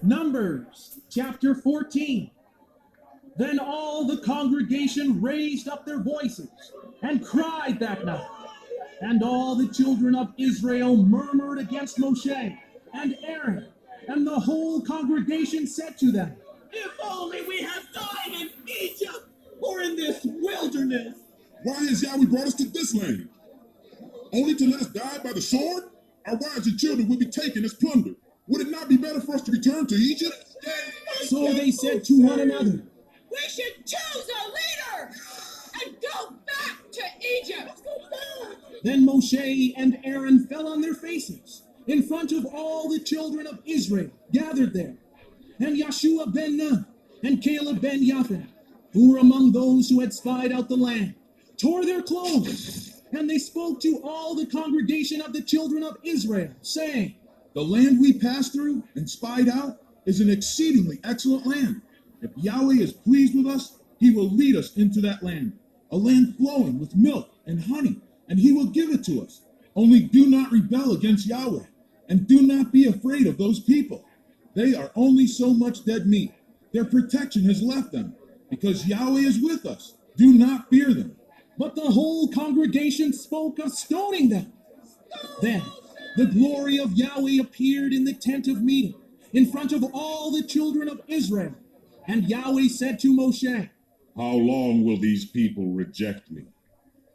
Numbers chapter 14. Then all the congregation raised up their voices and cried that night. And all the children of Israel murmured against Moshe and Aaron. And the whole congregation said to them, If only we had died in Egypt or in this wilderness. Why has Yahweh brought us to this land? Only to let us die by the sword? Our wives and children will be taken as plunder. Would it not be better for us to return to Egypt? So they said to one another, We should choose a leader and go back to Egypt. Then Moshe and Aaron fell on their faces in front of all the children of Israel gathered there. And Yeshua ben Nun and Caleb ben Yaphan, who were among those who had spied out the land, tore their clothes. And they spoke to all the congregation of the children of Israel, saying, The land we passed through and spied out is an exceedingly excellent land. If Yahweh is pleased with us, he will lead us into that land, a land flowing with milk and honey, and he will give it to us. Only do not rebel against Yahweh, and do not be afraid of those people. They are only so much dead meat. Their protection has left them, because Yahweh is with us. Do not fear them. But the whole congregation spoke of stoning them. Then the glory of Yahweh appeared in the tent of meeting, in front of all the children of Israel. And Yahweh said to Moshe, How long will these people reject me?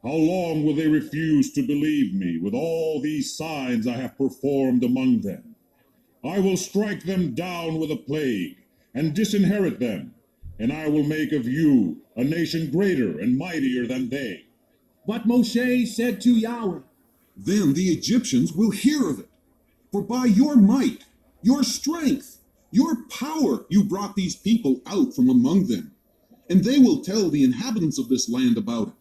How long will they refuse to believe me with all these signs I have performed among them? I will strike them down with a plague and disinherit them, and I will make of you a nation greater and mightier than they. But Moshe said to Yahweh, Then the Egyptians will hear of it. For by your might, your strength, your power, you brought these people out from among them. And they will tell the inhabitants of this land about it.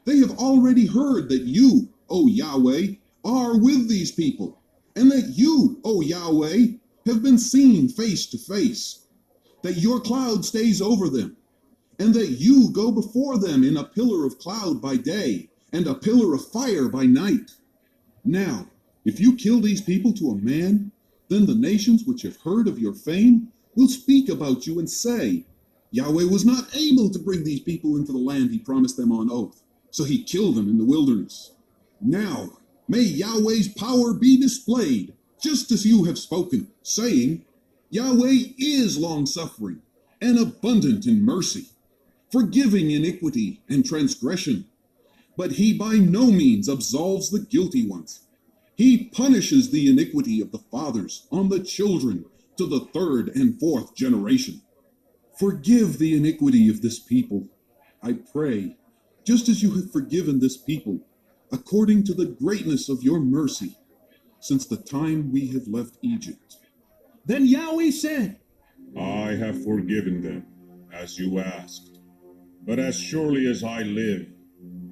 They have already heard that you, O Yahweh, are with these people, and that you, O Yahweh, have been seen face to face, that your cloud stays over them, and that you go before them in a pillar of cloud by day, and a pillar of fire by night. Now, if you kill these people to a man, then the nations which have heard of your fame will speak about you and say, Yahweh was not able to bring these people into the land he promised them on oath, so he killed them in the wilderness. Now, may Yahweh's power be displayed, just as you have spoken, saying, Yahweh is long-suffering and abundant in mercy, forgiving iniquity and transgression. But he by no means absolves the guilty ones. He punishes the iniquity of the fathers on the children to the third and fourth generation. Forgive the iniquity of this people, I pray, just as you have forgiven this people, according to the greatness of your mercy, since the time we have left Egypt. Then Yahweh said, I have forgiven them, as you asked. But as surely as I live,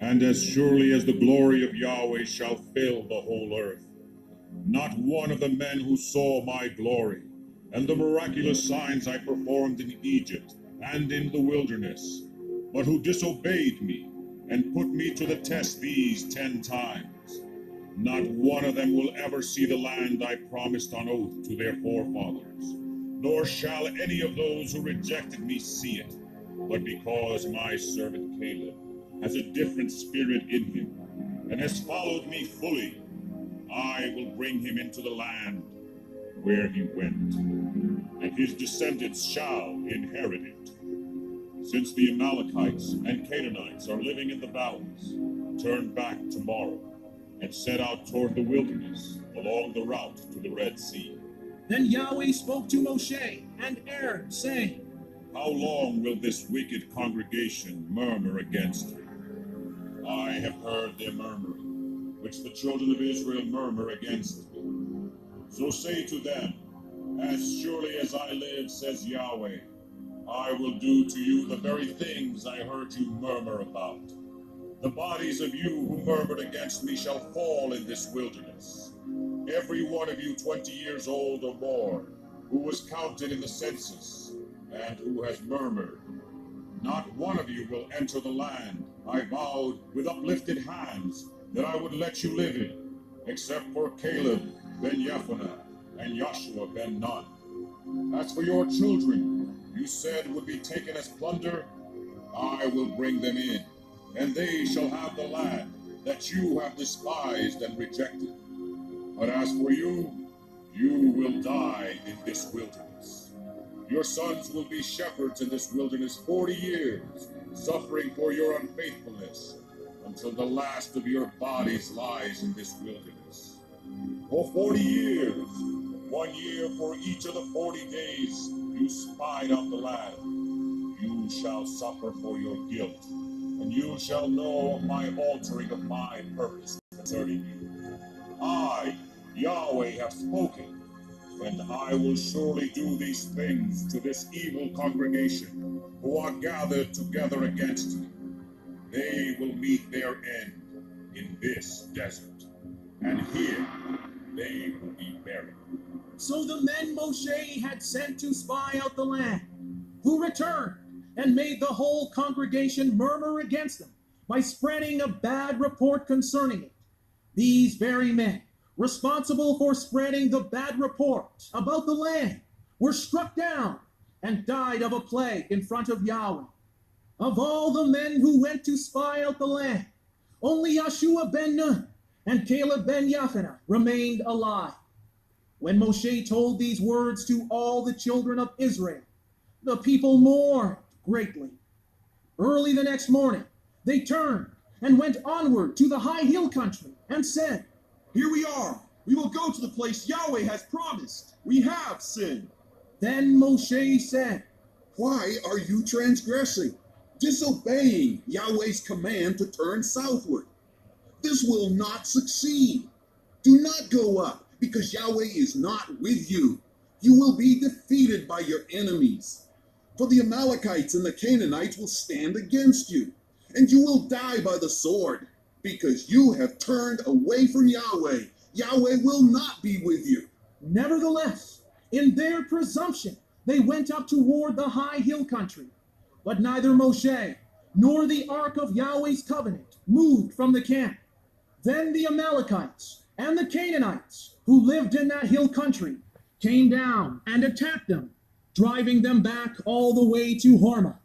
and as surely as the glory of Yahweh shall fill the whole earth, not one of the men who saw my glory, and the miraculous signs I performed in Egypt and in the wilderness, but who disobeyed me, and put me to the test these 10 times, not one of them will ever see the land I promised on oath to their forefathers, nor shall any of those who rejected me see it. But because my servant Caleb has a different spirit in him, and has followed me fully, I will bring him into the land where he went, and his descendants shall inherit it. Since the Amalekites and Canaanites are living in the valleys, turn back tomorrow, and set out toward the wilderness along the route to the Red Sea. Then Yahweh spoke to Moshe and Aaron, saying, How long will this wicked congregation murmur against me? I have heard their murmuring, which the children of Israel murmur against me. So say to them, As surely as I live, says Yahweh, I will do to you the very things I heard you murmur about. The bodies of you who murmured against me shall fall in this wilderness. Every one of you 20 years old or more, who was counted in the census, and who has murmured. Not one of you will enter the land I vowed with uplifted hands that I would let you live in, except for Caleb ben Yephuneh and Joshua ben Nun. As for your children, you said would be taken as plunder, I will bring them in, and they shall have the land that you have despised and rejected. But as for you, you will die in this wilderness. Your sons will be shepherds in this wilderness 40 years, suffering for your unfaithfulness, until the last of your bodies lies in this wilderness. For 40 years, 1 year for each of the 40 days you spied out the land, you shall suffer for your guilt, and you shall know my altering of my purpose concerning you. I, Yahweh, have spoken, and I will surely do these things to this evil congregation who are gathered together against me. They will meet their end in this desert, and here they will be buried. So the men Moshe had sent to spy out the land, who returned and made the whole congregation murmur against them by spreading a bad report concerning it. These very men, responsible for spreading the bad report about the land, were struck down and died of a plague in front of Yahweh. Of all the men who went to spy out the land, only Yeshua ben Nun and Caleb ben Yephuneh remained alive. When Moshe told these words to all the children of Israel, the people mourned greatly. Early the next morning, they turned and went onward to the high hill country and said, Here we are. We will go to the place Yahweh has promised. We have sinned. Then Moshe said, Why are you transgressing, disobeying Yahweh's command to turn southward? This will not succeed. Do not go up, because Yahweh is not with you. You will be defeated by your enemies. For the Amalekites and the Canaanites will stand against you, and you will die by the sword, because you have turned away from Yahweh. Yahweh will not be with you. Nevertheless, in their presumption, they went up toward the high hill country. But neither Moshe nor the ark of Yahweh's covenant moved from the camp. Then the Amalekites and the Canaanites, who lived in that hill country, came down and attacked them, driving them back all the way to Hormah.